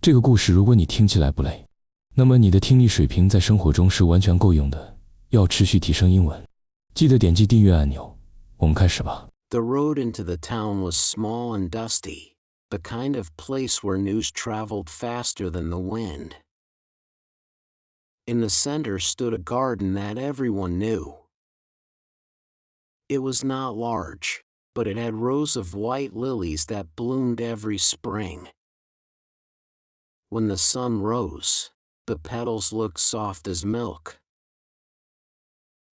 这个故事如果你听起来不累，那么你的听力水平在生活中是完全够用的。要持续提升英文，记得点击订阅按钮。我们开始吧。 The road into the town was small and dusty, the kind of place where news traveled faster than the wind. In the center stood a garden that everyone knew. It was not large, but it had rows of white lilies that bloomed every spring. When the sun rose, the petals looked soft as milk.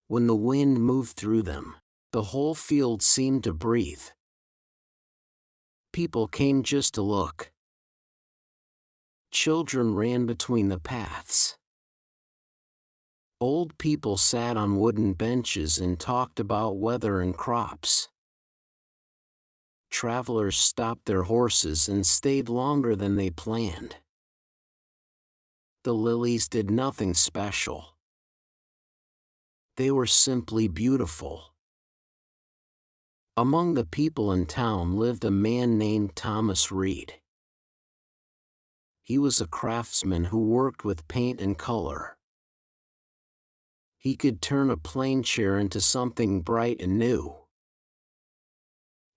When the wind moved through them, the whole field seemed to breathe. People came just to look. Children ran between the paths. Old people sat on wooden benches and talked about weather and crops. Travelers stopped their horses and stayed longer than they planned. The lilies did nothing special. They were simply beautiful. Among the people in town lived a man named Thomas Reed. He was a craftsman who worked with paint and color. He could turn a plain chair into something bright and new.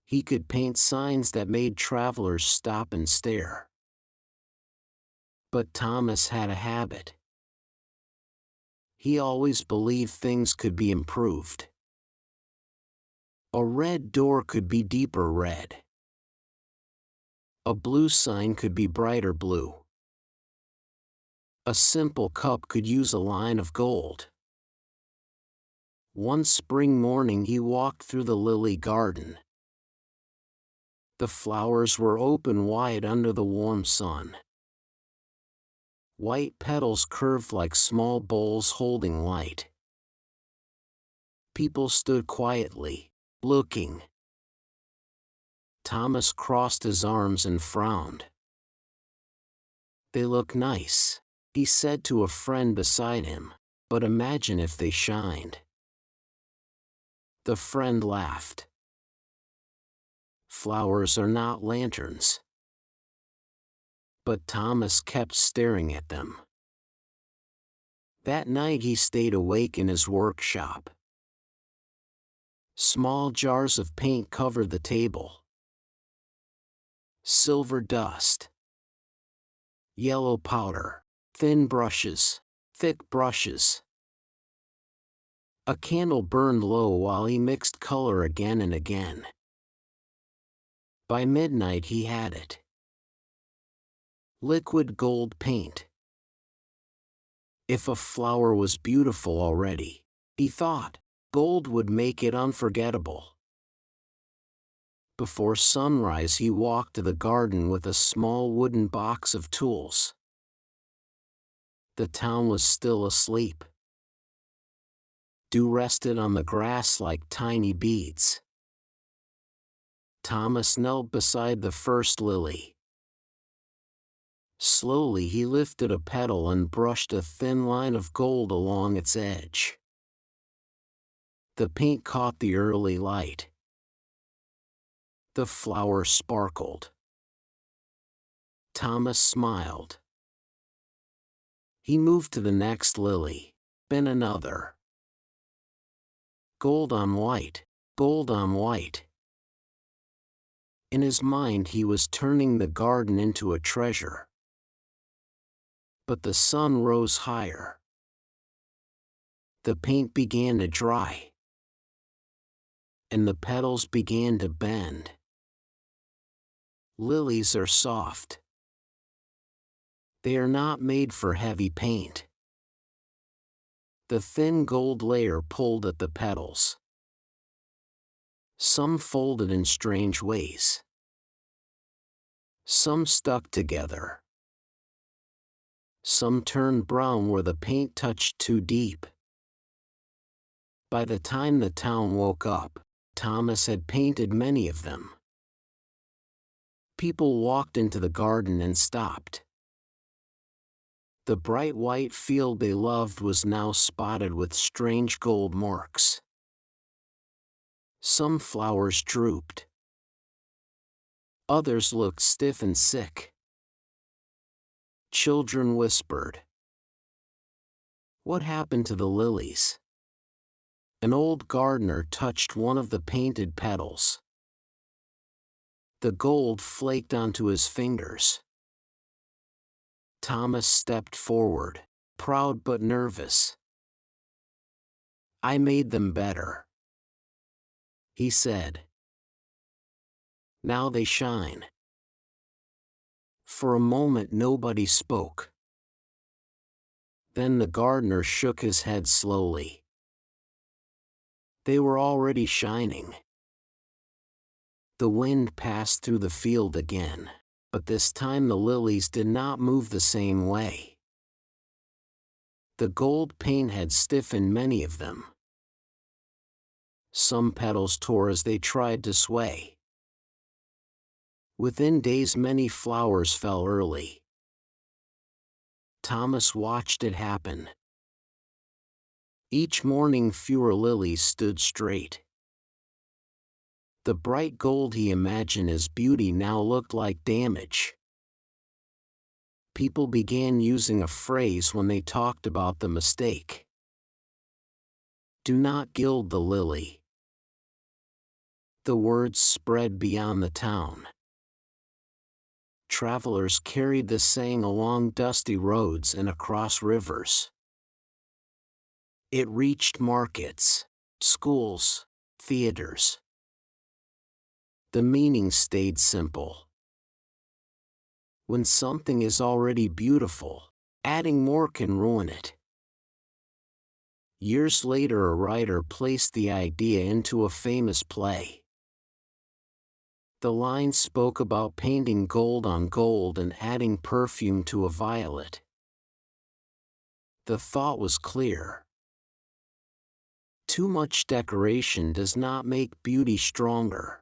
He could paint signs that made travelers stop and stare. But Thomas had a habit. He always believed things could be improved. A red door could be deeper red. A blue sign could be brighter blue. A simple cup could use a line of gold. One spring morning he walked through the lily garden. The flowers were open wide under the warm sun. White petals curved like small bowls holding light. People stood quietly, looking. Thomas crossed his arms and frowned. "They look nice," he said to a friend beside him, "but imagine if they shined." The friend laughed. "Flowers are not lanterns." But Thomas kept staring at them. That night he stayed awake in his workshop. Small jars of paint covered the table. Silver dust. Yellow powder. Thin brushes. Thick brushes. A candle burned low while he mixed color again and again. By midnight he had it. Liquid gold paint. If a flower was beautiful already, he thought, gold would make it unforgettable. Before sunrise he walked to the garden with a small wooden box of tools. The town was still asleep. Dew rested on the grass like tiny beads. Thomas knelt beside the first lily. Slowly he lifted a petal and brushed a thin line of gold along its edge. The paint caught the early light. The flower sparkled. Thomas smiled. He moved to the next lily, then another. Gold on white, gold on white. In his mind he was turning the garden into a treasure. But the sun rose higher. The paint began to dry. And the petals began to bend. Lilies are soft. They are not made for heavy paint. The thin gold layer pulled at the petals. Some folded in strange ways. Some stuck together. Some turned brown where the paint touched too deep. By the time the town woke up, Thomas had painted many of them. People walked into the garden and stopped. The bright white field they loved was now spotted with strange gold marks. Some flowers drooped. Others looked stiff and sick. children whispered. What happened to the lilies? An old gardener touched one of the painted petals. The gold flaked onto his fingers. Thomas stepped forward, proud but nervous. I made them better, he said. Now they shine. For a moment nobody spoke. Then the gardener shook his head slowly. They were already shining. The wind passed through the field again, but this time the lilies did not move the same way. The gold paint had stiffened many of them. Some petals tore as they tried to sway. Within days many flowers fell early. Thomas watched it happen. Each morning fewer lilies stood straight. The bright gold he imagined as beauty now looked like damage. People began using a phrase when they talked about the mistake. Do not gild the lily. The words spread beyond the town. Travelers carried the saying along dusty roads and across rivers. It reached markets, schools, theaters. The meaning stayed simple. When something is already beautiful, adding more can ruin it. Years later, a writer placed the idea into a famous play. The line spoke about painting gold on gold and adding perfume to a violet. The thought was clear. Too much decoration does not make beauty stronger.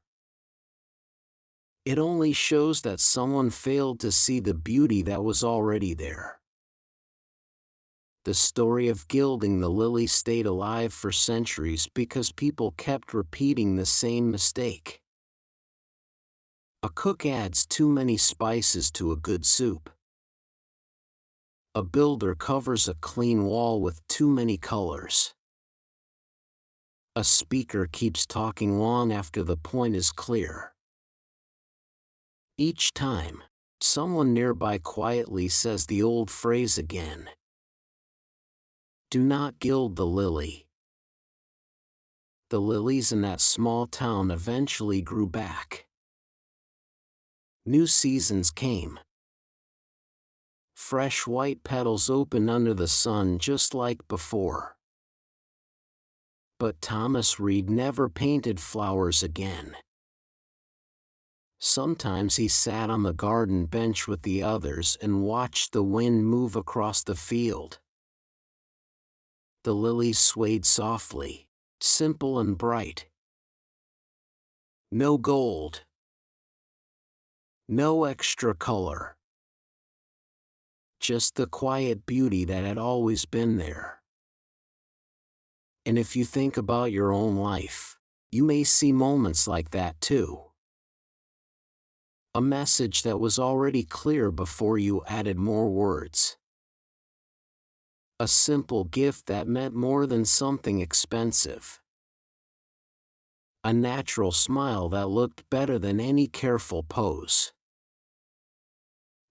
It only shows that someone failed to see the beauty that was already there. The story of gilding the lily stayed alive for centuries because people kept repeating the same mistake. A cook adds too many spices to a good soup. A builder covers a clean wall with too many colors. A speaker keeps talking long after the point is clear. Each time, someone nearby quietly says the old phrase again. Do not gild the lily. The lilies in that small town eventually grew back. New seasons came. Fresh white petals opened under the sun just like before. But Thomas Reed never painted flowers again. Sometimes he sat on the garden bench with the others and watched the wind move across the field. The lilies swayed softly, simple and bright. No gold. No extra color. Just the quiet beauty that had always been there. And if you think about your own life, you may see moments like that too. A message that was already clear before you added more words. A simple gift that meant more than something expensive. A natural smile that looked better than any careful pose.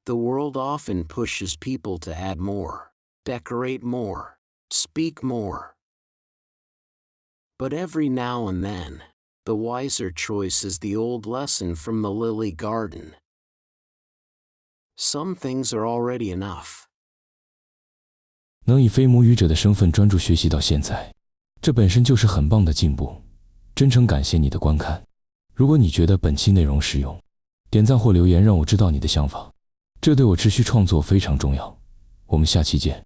The world often pushes people to add more, decorate more, speak more. But every now and then, the wiser choice is the old lesson from the lily garden. Some things are already enough. 能以非母语者的身份专注学习到现在，这本身就是很棒的进步。真诚感谢你的观看。如果你觉得本期内容实用，点赞或留言让我知道你的想法，这对我持续创作非常重要。我们下期见。